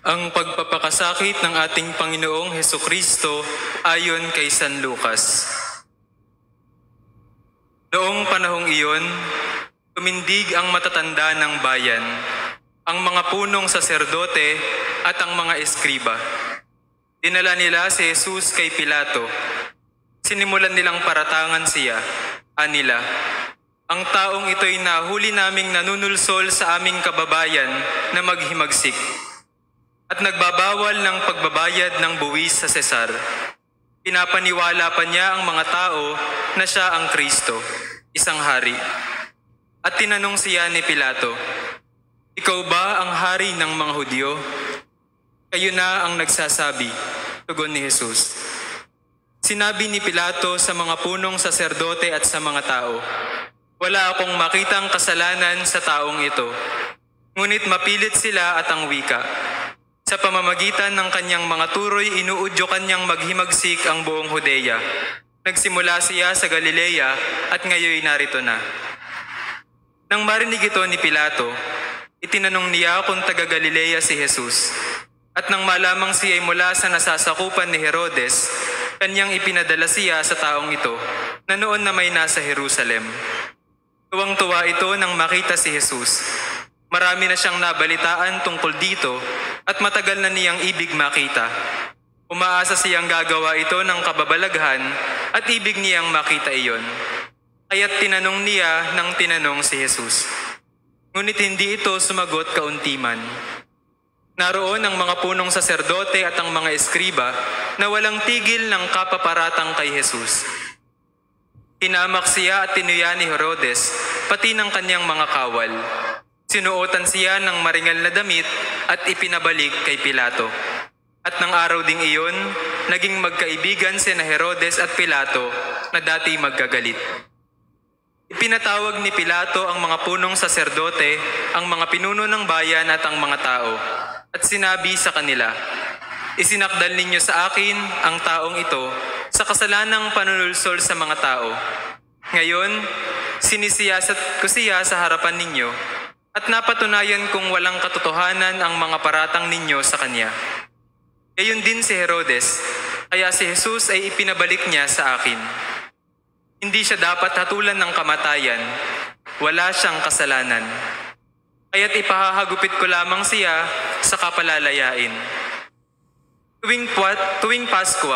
Ang pagpapakasakit ng ating Panginoong Hesukristo ayon kay San Lucas. Noong panahong iyon, tumindig ang matatanda ng bayan, ang mga punong saserdote at ang mga eskriba. Dinala nila si Jesus kay Pilato. Sinimulan nilang paratangan siya. Anila, ang taong ito'y nahuli naming nanunulsol sa aming kababayan na maghimagsik at nagbabawal ng pagbabayad ng buwis sa Sesar. Pinapaniwala pa niya ang mga tao na siya ang Kristo, isang hari. At tinanong siya ni Pilato, "Ikaw ba ang hari ng mga Hudyo?" "Kayo na ang nagsasabi," tugon ni Jesus. Sinabi ni Pilato sa mga punong saserdote at sa mga tao, "Wala akong makitang kasalanan sa taong ito, ngunit mapilit sila at ang wika. Sa pamamagitan ng kanyang mga turoy, inuudyo kanyang maghimagsik ang buong Hudeya. Nagsimula siya sa Galilea at ngayoy narito na." Nang marinig ito ni Pilato, itinanong niya kung taga Galilea si Jesus. At nang malamang siya ay mula sa nasasakupan ni Herodes, kanyang ipinadala siya sa taong ito na noon na may nasa Jerusalem. Tuwang-tuwa ito nang makita si Jesus. Marami na siyang nabalitaan tungkol dito at matagal na niyang ibig makita. Umaasa siyang gagawa ito ng kababalaghan at ibig niyang makita iyon. Kaya't tinanong niya ng tinanong si Jesus. Ngunit hindi ito sumagot kaunti man. Naroon ang mga punong saserdote at ang mga eskriba na walang tigil ng kapaparatang kay Jesus. Tinamak siya at tinuya ni Herodes, pati ng kanyang mga kawal. Sinuotan siya ng maringal na damit at ipinabalik kay Pilato. At ng araw ding iyon, naging magkaibigan sina Herodes at Pilato na dati magkagalit. Ipinatawag ni Pilato ang mga punong saserdote, ang mga pinuno ng bayan at ang mga tao, at sinabi sa kanila, "Isinakdal ninyo sa akin ang taong ito sa kasalanang panunulsol sa mga tao. Ngayon, sinisiyasat ko siya sa harapan ninyo at napatunayan kong walang katotohanan ang mga paratang ninyo sa kanya." Gayon din si Herodes, kaya si Jesus ay ipinabalik niya sa akin. Hindi siya dapat hatulan ng kamatayan, wala siyang kasalanan. Kaya't ipahahagupit ko lamang siya sa kapalalayain. Tuwing Pasko,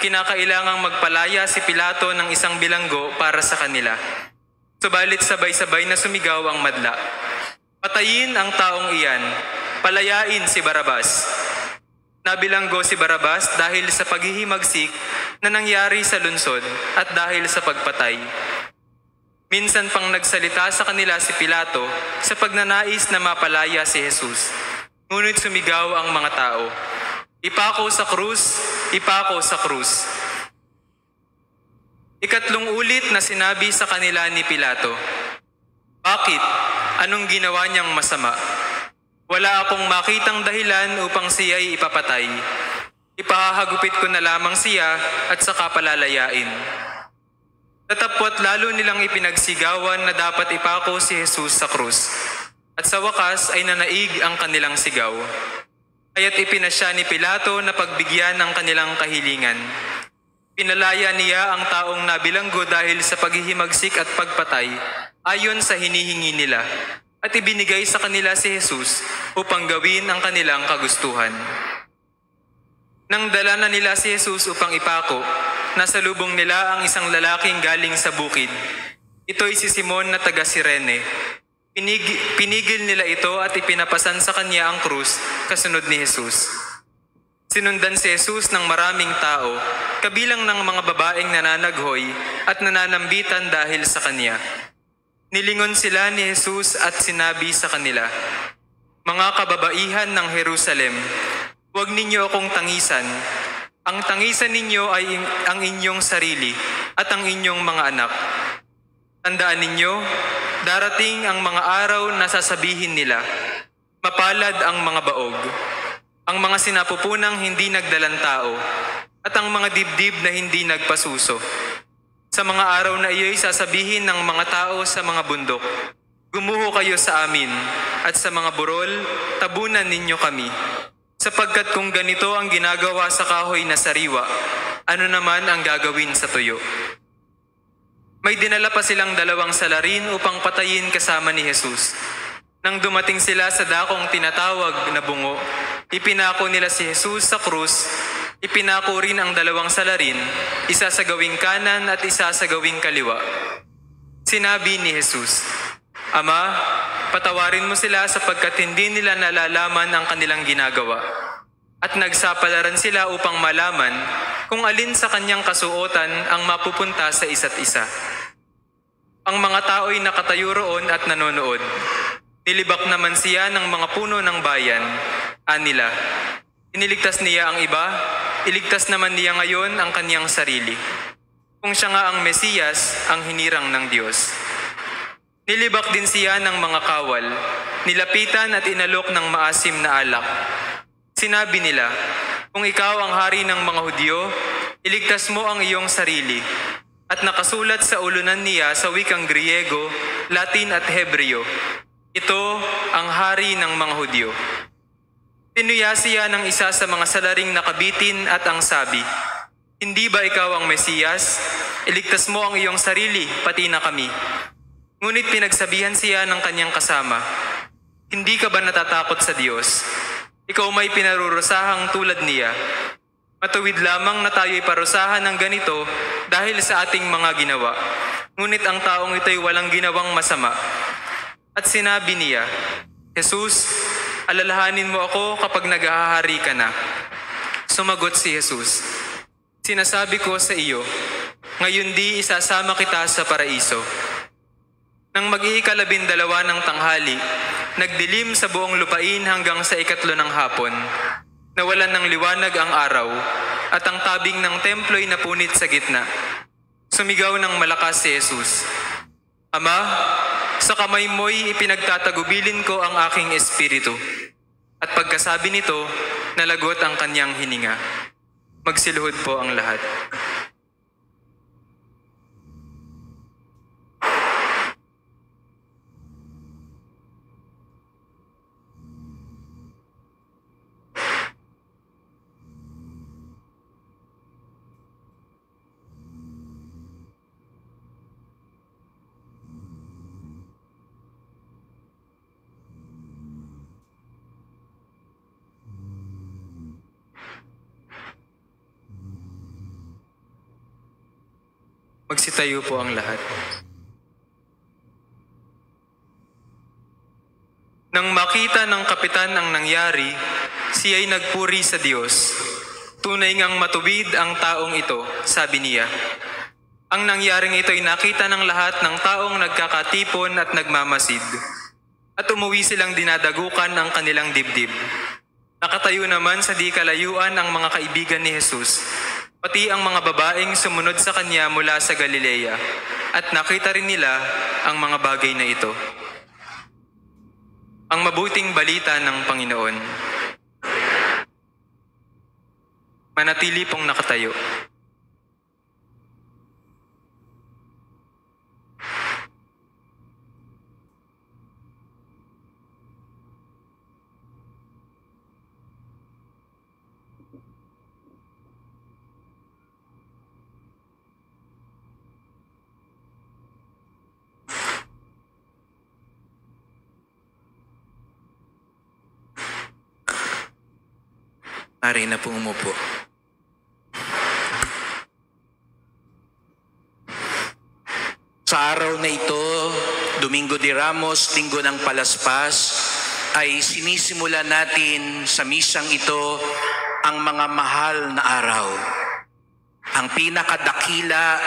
kinakailangang magpalaya si Pilato ng isang bilanggo para sa kanila. Subalit sabay-sabay na sumigaw ang madla, "Patayin ang taong iyan, palayain si Barabas." Nabilanggo si Barabas dahil sa paghihimagsik na nangyari sa lungsod at dahil sa pagpatay. Minsan pang nagsalita sa kanila si Pilato sa pagnanais na mapalaya si Jesus. Ngunit sumigaw ang mga tao, "Ipako sa krus, ipako sa krus." Ikatlong ulit na sinabi sa kanila ni Pilato, "Bakit? Anong ginawa niyang masama? Wala akong makitang dahilan upang siya'y ipapatay. Ipahahagupit ko na lamang siya at saka palalayain." Tatapwat lalo nilang ipinagsigawan na dapat ipako si Jesus sa krus. At sa wakas ay nanaig ang kanilang sigaw. Kaya't ipinasya ni Pilato na pagbigyan ng kanilang kahilingan. Pinalaya niya ang taong nabilanggo dahil sa paghihimagsik at pagpatay ayon sa hinihingi nila. At ibinigay sa kanila si Jesus upang gawin ang kanilang kagustuhan. Nang dala na nila si Jesus upang ipako, nasa lubong nila ang isang lalaking galing sa bukid. Ito'y si Simon na taga Cirene. Pinigil nila ito at ipinapasan sa kanya ang krus kasunod ni Jesus. Sinundan si Jesus ng maraming tao, kabilang ng mga babaeng nananaghoy at nananambitan dahil sa kanya. Nilingon sila ni Jesus at sinabi sa kanila, "Mga kababaihan ng Jerusalem, huwag ninyo akong tangisan. Ang tangisan ninyo ay ang inyong sarili at ang inyong mga anak. Tandaan ninyo, darating ang mga araw na sasabihin nila, mapalad ang mga baog, ang mga sinapupunang hindi nagdalang tao, at ang mga dibdib na hindi nagpasuso. Sa mga araw na iyo'y sasabihin ng mga tao sa mga bundok, gumuho kayo sa amin, at sa mga burol, tabunan ninyo kami. Sapagkat kung ganito ang ginagawa sa kahoy na sariwa, ano naman ang gagawin sa tuyo? May dinala pa silang 2 salarin upang patayin kasama ni Jesus. Nang dumating sila sa dakong tinatawag na bungo, ipinako nila si Jesus sa krus, ipinako rin ang 2 salarin, isa sa gawing kanan at isa sa gawing kaliwa. Sinabi ni Jesus, Ama, patawarin mo sila sapagkat hindi nila nalalaman ang kanilang ginagawa. At nagsapalaran sila upang malaman kung alin sa kanyang kasuotan ang mapupunta sa isa't isa. Ang mga tao'y nakatayo roon at nanonood. Nilibak naman siya ng mga puno ng bayan. Anila, iniligtas niya ang iba, iligtas naman niya ngayon ang kanyang sarili. Kung siya nga ang Mesiyas, ang hinirang ng Diyos. Nilibak din siya ng mga kawal, nilapitan at inalok ng maasim na alak. Sinabi nila, kung ikaw ang hari ng mga Hudyo, iligtas mo ang iyong sarili. At nakasulat sa ulunan niya sa wikang Griego, Latin at Hebreo, ito ang hari ng mga Hudyo. Tinuya siya ng isa sa mga salaring nakabitin at ang sabi, Hindi ba ikaw ang Mesiyas? Iligtas mo ang iyong sarili, pati na kami. Ngunit pinagsabihan siya ng kanyang kasama, Hindi ka ba natatakot sa Diyos? Ikaw may pinarurusahang tulad niya. Matuwid lamang na tayo'y parusahan ng ganito dahil sa ating mga ginawa. Ngunit ang taong ito'y walang ginawang masama. At sinabi niya, Jesus, alalahanin mo ako kapag naghahari ka na. Sumagot si Jesus, Sinasabi ko sa iyo, ngayon di isasama kita sa paraiso. Nang mag-iikalabindalawa ng tanghali, nagdilim sa buong lupain hanggang sa 3 ng hapon. Nawalan ng liwanag ang araw, at ang tabing ng templo'y napunit sa gitna. Sumigaw ng malakas si Jesus, Ama, sa kamay mo'y ipinagtatagubilin ko ang aking espiritu. At pagkasabi nito, nalagot ang kanyang hininga. Magsiluhod po ang lahat. Magsitayo po ang lahat. Nang makita ng kapitan ang nangyari, siya'y nagpuri sa Diyos. Tunay ngang matuwid ang taong ito, sabi niya. Ang nangyaring ito'y nakita ng lahat ng taong nagkakatipon at nagmamasid. At umuwi silang dinadagukan ang kanilang dibdib. Nakatayo naman sa di kalayuan ang mga kaibigan ni Jesus, pati ang mga babaeng sumunod sa kanya mula sa Galilea, at nakita rin nila ang mga bagay na ito. Ang mabuting balita ng Panginoon. Manatili pong nakatayo. Ari na pong umupo. Sa araw na ito, Domingo de Ramos, Linggo ng Palaspas, ay sinisimula natin sa misang ito ang mga mahal na araw. Ang pinakadakila,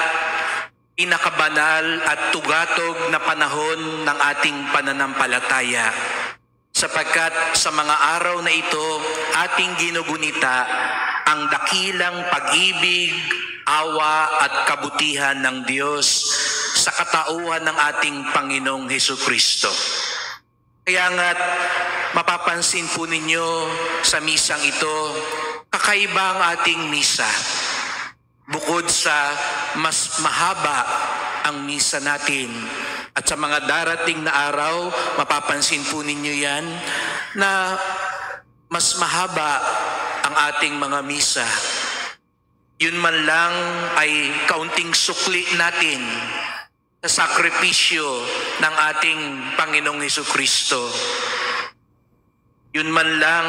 pinakabanal at tugatog na panahon ng ating pananampalataya. Sapagkat sa mga araw na ito, ating ginugunita ang dakilang pag-ibig, awa at kabutihan ng Diyos sa katauhan ng ating Panginoong Hesukristo. Kaya nga't mapapansin po ninyo sa misang ito, kakaiba ang ating misa. Bukod sa mas mahaba ang misa natin, at sa mga darating na araw, mapapansin po ninyo yan, na mas mahaba ang ating mga misa. Yun man lang ay kaunting sukli natin sa sakripisyo ng ating Panginoong Hesukristo. Yun man lang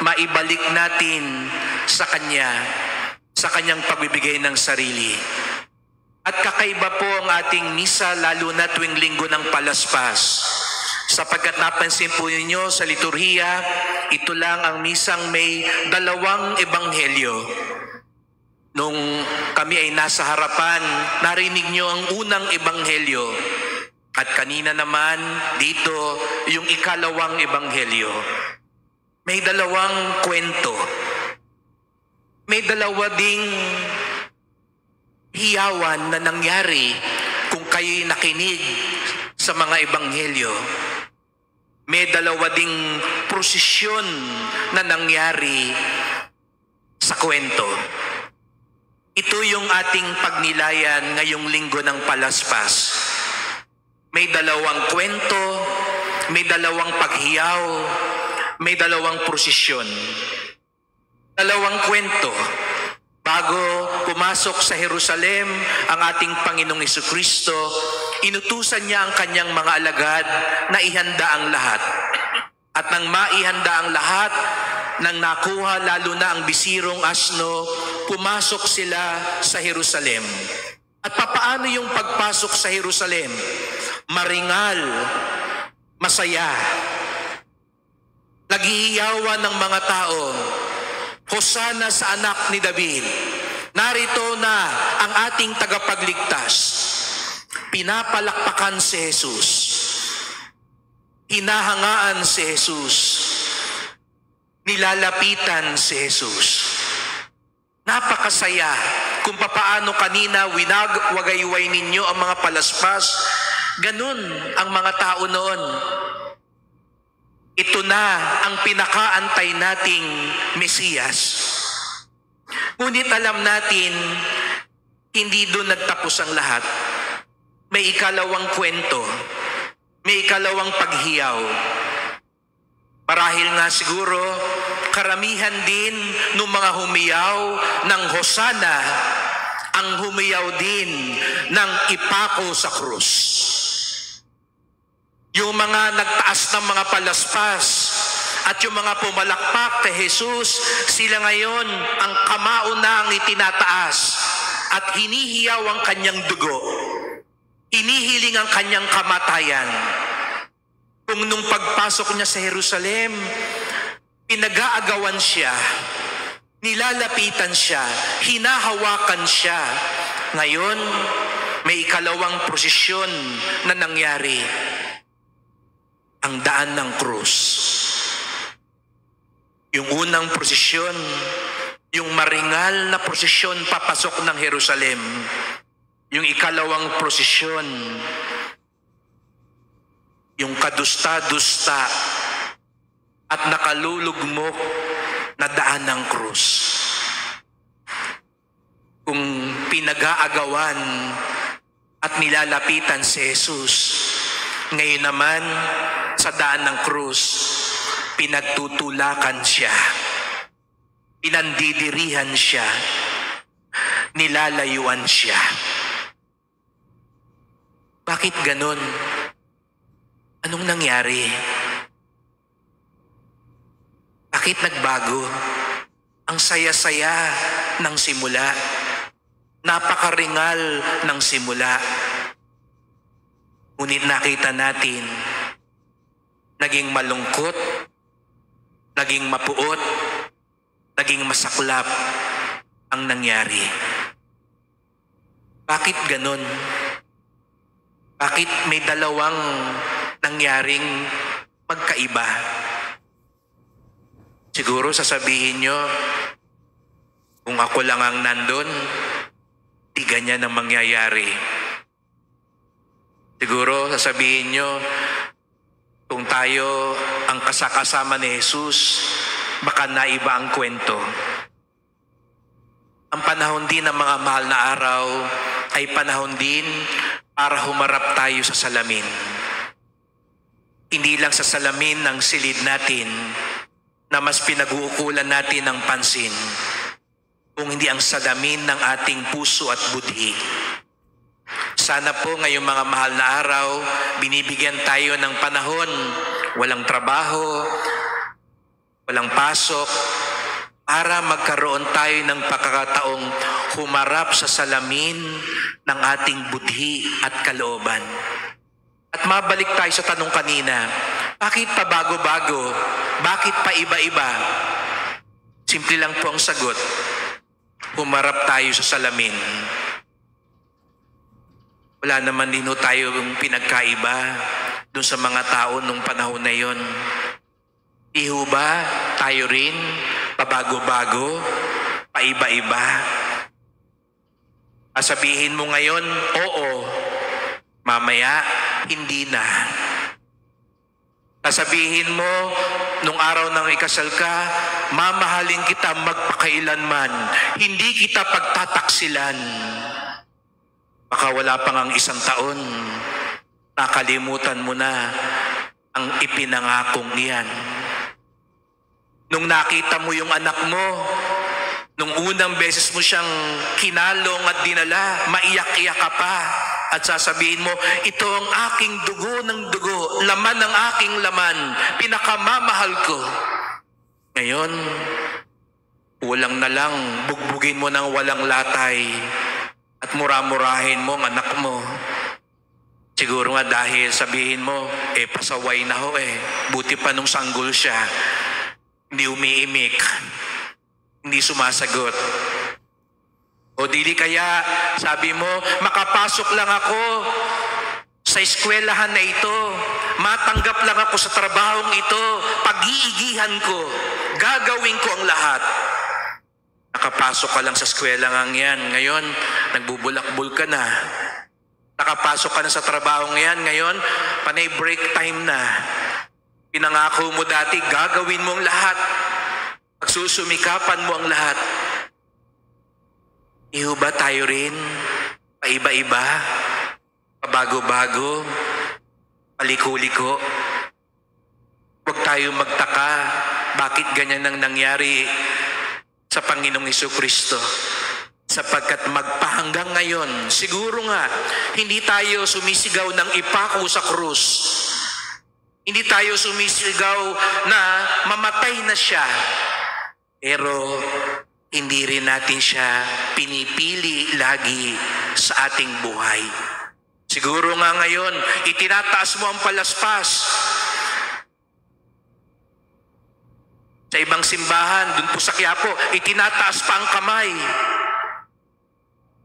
maibalik natin sa Kanya, sa Kanyang pagbibigay ng sarili. At kakaiba po ang ating misa lalo na tuwing linggo ng Palaspas. Sapagkat napansin po ninyo sa liturhiya, ito lang ang misang may dalawang ebanghelyo. Nung kami ay nasa harapan, narinig nyo ang unang ebanghelyo. At kanina naman, dito, yung ikalawang ebanghelyo. May dalawang kwento. May dalawa ding hiyawan na nangyari kung kayo'y nakinig sa mga ebanghelyo. May dalawa ding prosesyon na nangyari sa kwento. Ito yung ating pagnilayan ngayong linggo ng Palaspas. May dalawang kwento, may dalawang paghiyaw, may dalawang prosesyon. Dalawang kwento. Bago pumasok sa Jerusalem ang ating Panginoong Hesukristo, inutusan niya ang kanyang mga alagad na ihanda ang lahat. At nang maihanda ang lahat, nang nakuha lalo na ang bisirong asno, pumasok sila sa Jerusalem. At papaano yung pagpasok sa Jerusalem? Maringal, masaya. Naghihiyawan ng mga tao, Hosana sa anak ni David. Narito na ang ating tagapagligtas. Pinapalakpakan si Jesus. Hinahangaan si Jesus. Nilalapitan si Jesus. Napakasaya kung papaano kanina winagwagayway ninyo ang mga Palaspas. Ganun ang mga tao noon. Ito na ang pinakaantay nating Mesiyas. Ngunit alam natin, hindi doon nagtapos ang lahat. May ikalawang kwento. May ikalawang paghiyaw. Marahil nga siguro, karamihan din ng mga humiyaw ng Hosana ang humiyaw din ng ipako sa krus. Yung mga nagtaas ng mga Palaspas at yung mga pumalakpak kay Jesus, sila ngayon ang kamao na ang itinataas at hinihiyaw ang kanyang dugo. Inihiling ang kanyang kamatayan. Kung nung pagpasok niya sa Jerusalem, pinag-aagawan siya, nilalapitan siya, hinahawakan siya. Ngayon, may ikalawang prosesyon na nangyari. Ang daan ng krus. Yung unang prosesyon, yung maringal na prosesyon papasok ng Jerusalem. Yung ikalawang prosesyon, yung kadusta-dusta at nakalulugmok na daan ng krus. Kung pinag-aagawan at nilalapitan si Jesus, ngayon naman, sa daan ng krus, pinagtutulakan siya, pinandidirihan siya, nilalayuan siya. Bakit ganon? Anong nangyari? Bakit nagbago? Ang saya-saya ng simula. Napakaringal ng simula. Ngunit nakita natin, naging malungkot, naging mapuot, naging masaklap ang nangyari. Bakit ganon? Bakit may dalawang nangyaring magkaiba? Siguro sasabihin nyo, kung ako lang ang nandun, di ganyan ang mangyayari. Siguro sasabihin nyo, kung tayo ang kasakasama ni Jesus, baka naiba ang kwento. Ang panahon din ng mga mahal na araw ay panahon din para humarap tayo sa salamin. Hindi lang sa salamin ng silid natin, na mas pinag-uukulan natin ng pansin kung hindi ang salamin ng ating puso at budhi. Sana po ngayong mga mahal na araw, binibigyan tayo ng panahon, walang trabaho, walang pasok, para magkaroon tayo ng pagkakataong humarap sa salamin ng ating budhi at kalooban. At mabalik tayo sa tanong kanina, bakit pa bago-bago? Bakit pa iba-iba? Simple lang po ang sagot. Humarap tayo sa salamin. Wala naman din ho tayo pinagkaiba dun sa mga tao nung panahon na yon. Di ho ba tayo rin pabago-bago, paiba-iba? Sabihin mo ngayon, oo. Mamaya, hindi na. Sasabihin mo, nung araw ng ikasal ka, mamahalin kita magpakailanman. Hindi kita pagtataksilan. Baka wala pang ang isang taon, nakalimutan mo na ang ipinangakong iyan. Nung nakita mo yung anak mo, nung unang beses mo siyang kinalong at dinala, maiyak-iyak ka pa. At sasabihin mo, ito ang aking dugo ng dugo, laman ng aking laman, pinakamamahal ko. Ngayon, kulang na lang, bugbugin mo ng walang latay at mura-murahin mo ang anak mo. Siguro nga dahil sabihin mo, pasaway na ho buti pa nung sanggol siya, hindi umiimik, hindi sumasagot. O dili kaya, sabi mo, makapasok lang ako sa eskwelahan na ito, matanggap lang ako sa trabahong ito, pag-iigihan ko, gagawin ko ang lahat. Nakapasok ka lang sa eskwelahan yan, ngayon, nagbubulakbul ka na. Nakapasok ka na sa trabahong yan, ngayon, panay break time na. Pinangako mo dati, gagawin mo ang lahat. Pagsusumikapan mo ang lahat. Iho ba tayo rin? Paiba-iba? Pabago-bago? Paliko-liko? Huwag tayo magtaka bakit ganyan ang nangyari sa Panginoong Jesucristo. Sapagkat magpahanggang ngayon, siguro nga, hindi tayo sumisigaw ng ipako sa krus. Hindi tayo sumisigaw na mamatay na siya. Pero hindi rin natin siya pinipili lagi sa ating buhay. Siguro nga ngayon, itinataas mo ang palaspas. Sa ibang simbahan, dun po sa Quiapo, itinataas pa ang kamay.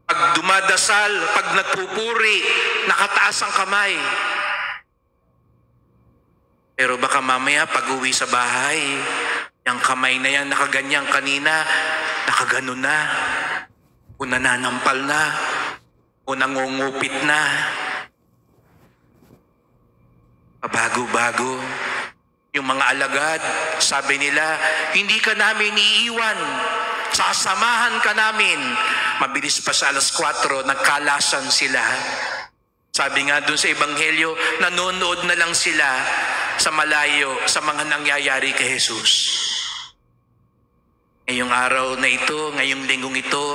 Pag dumadasal, pag nagpupuri, nakataas ang kamay. Pero baka mamaya pag uwi sa bahay, yung kamay na yan nakaganyan kanina, nakaganon na, o nananampal na, o nangungupit na. Bago-bago. Yung mga alagad, sabi nila, hindi ka namin iiwan, sasamahan ka namin. Mabilis pa sa 4:00, nagkalasan sila. Sabi nga dun sa Ebanghelyo, nanonood na lang sila sa malayo sa mga nangyayari kay Jesus. Ngayong araw na ito, ngayong linggong ito,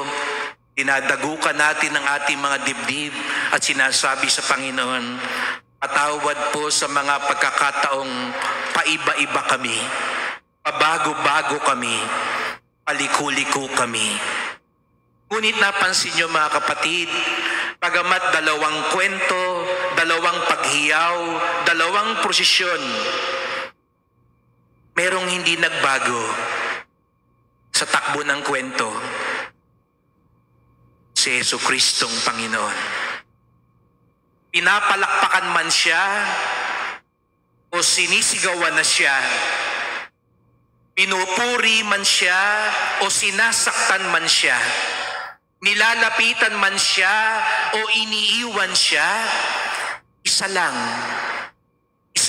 dinadagukan natin ang ating mga dibdib at sinasabi sa Panginoon, patawad po sa mga pagkakataong paiba-iba kami, pabago-bago kami, paliko-liko kami. Ngunit napansin niyo mga kapatid, pagamat 2 kwento, 2 paghiyaw, 2 prosesyon, merong hindi nagbago sa takbo ng kwento. Si Jesucristong Panginoon. Pinapalakpakan man siya o sinisigawan na siya, pinupuri man siya o sinasaktan man siya, nilalapitan man siya o iniiwan siya, isa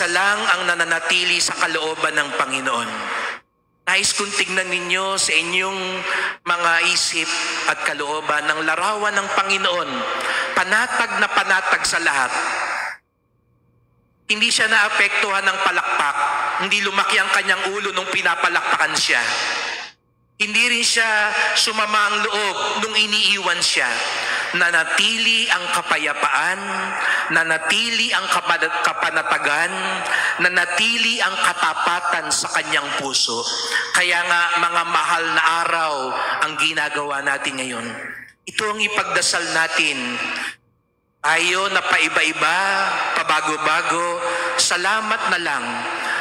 lang ang nananatili sa kalooban ng Panginoon. Nais kong tignan ninyo sa inyong mga isip at kalooban ng larawan ng Panginoon, panatag na panatag sa lahat. Hindi siya naapektuhan ng palakpak. Hindi lumaki ang kanyang ulo nung pinapalakpakan siya. Hindi rin siya sumama ang loob nung iniiwan siya. Nanatili ang kapayapaan, nanatili ang kapanatagan, nanatili ang katapatan sa kanyang puso. Kaya nga mga mahal na araw ang ginagawa natin ngayon. Ito ang ipagdasal natin. Tayo na paiba-iba, pabago-bago, salamat na lang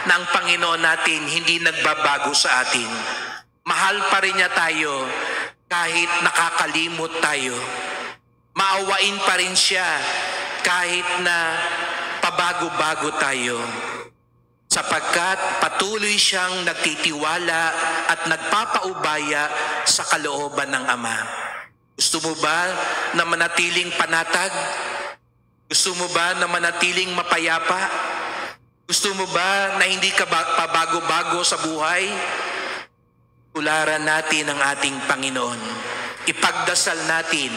na ang Panginoon natin hindi nagbabago sa atin. Mahal pa rin niya tayo kahit nakakalimot tayo. Maawain pa rin siya kahit na pabago-bago tayo. Sapagkat patuloy siyang nagtitiwala at nagpapaubaya sa kalooban ng Ama. Gusto mo ba na manatiling panatag? Gusto mo ba na manatiling mapayapa? Gusto mo ba na hindi ka pabago-bago sa buhay? Tularan natin ang ating Panginoon. Ipagdasal natin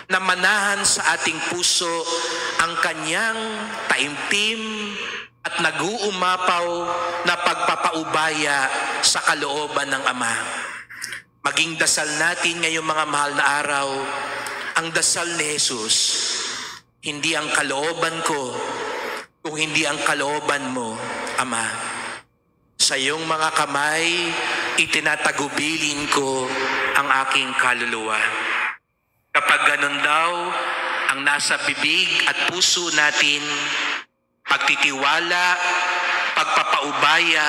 na manahan sa ating puso ang kanyang taimtim at nag-uumapaw na pagpapaubaya sa kalooban ng Ama. Maging dasal natin ngayong mga mahal na araw, ang dasal ni Jesus. Hindi ang kalooban ko, kung hindi ang kalooban mo, Ama. Sa iyong mga kamay, itinatagubilin ko ang aking kaluluwa. Kapag ganun daw, ang nasa bibig at puso natin, pagtitiwala, pagpapaubaya,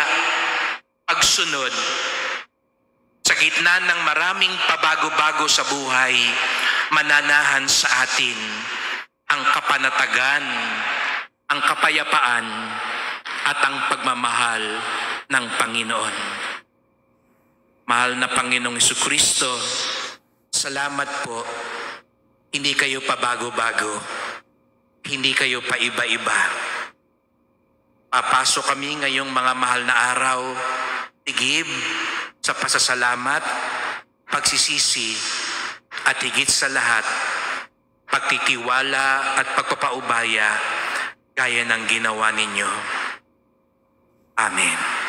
pagsunod, sa gitna ng maraming pabago-bago sa buhay, mananahan sa atin ang kapanatagan, ang kapayapaan, at ang pagmamahal ng Panginoon. Mahal na Panginoong Jesucristo, salamat po. Hindi kayo pabago-bago. Hindi kayo paiba-iba. Papasok kami ngayong mga mahal na araw, tigib sa pasasalamat, pagsisisi, at higit sa lahat, pagtitiwala at pagpapaubaya gaya ng ginawa ninyo. Amen.